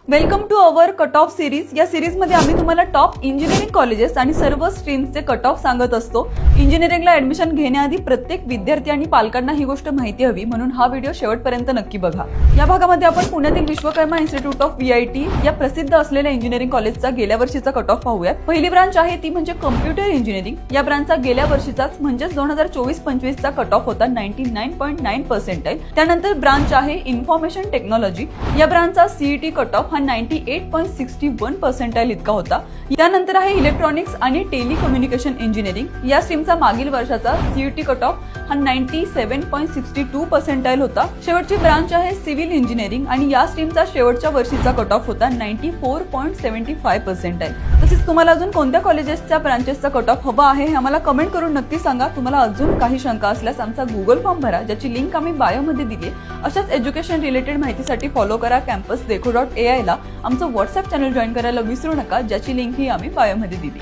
Welcome to our cut off series. या series मध्ये आम्ही तुम्हाला टॉप इंजिनिअरिंग कॉलेजेस आणि सर्व स्ट्रीम्सचे कट ऑफ सांगत असतो। इंजिनिअरिंगला ऍडमिशन घेण्याआधी प्रत्येक विद्यार्थी आणि पालकांना ही गोष्ट माहिती हवी, म्हणून हा व्हिडिओ शेवटपर्यंत नक्की बघा। या भागामध्ये आपण पुण्यातील विश्वकर्मा इन्स्टिट्यूट ऑफ VIT या प्रसिद्ध असलेल्या इंजिनिअरिंग कॉलेजचा गेल्या वर्षीचा कट ऑफ पाहूयात। पहिली ब्रांच आहे ती म्हणजे कम्प्युटर इंजिनिअरिंग। या ब्रांचचा गेल्या वर्षीचाच म्हणजे 2024-25 चा कट ऑफ होता 99.9 पर्सेंटाइल। त्यानंतर ब्रांच आहे इन्फॉर्मेशन टेक्नॉलॉजी। या ब्रांचचा CET कट ऑफ 98.61 पर्सेंटाइल इतका होता। त्यानंतर आहे इलेक्ट्रॉनिक्स आणि टेलिकम्युनिकेशन इंजिनिअरिंग। या स्ट्रीमचा मागील वर्षाचा CET कट ऑफ 97.62 पर्सेंटाइल होता। शेवटची ब्रांच आहे सिव्हिल इंजिनिअरिंग आणि या स्ट्रीमचा शेवटच्या वर्षीचा कट ऑफ होता 94.75 पर्सेंटाइल। तसेच तुम्हाला अजून कोणत्या कॉलेजेसच्या ब्रांचेसचा कट ऑफ हवा आहे हे आम्हाला कमेंट करून नक्की सांगा। तुम्हाला अजून काही शंका असल्यास आमचा Google फॉर्म भरा, ज्याची लिंक आम्ही बायोमध्ये दिली आहे। अशाच एज्युकेशन रिलेटेड माहितीसाठी फॉलो करा campusdekho.ai ला। आमचं WhatsApp चॅनल जॉईन करायला विसरू नका, ज्याची लिंक ही आम्ही बायोमध्ये दिली।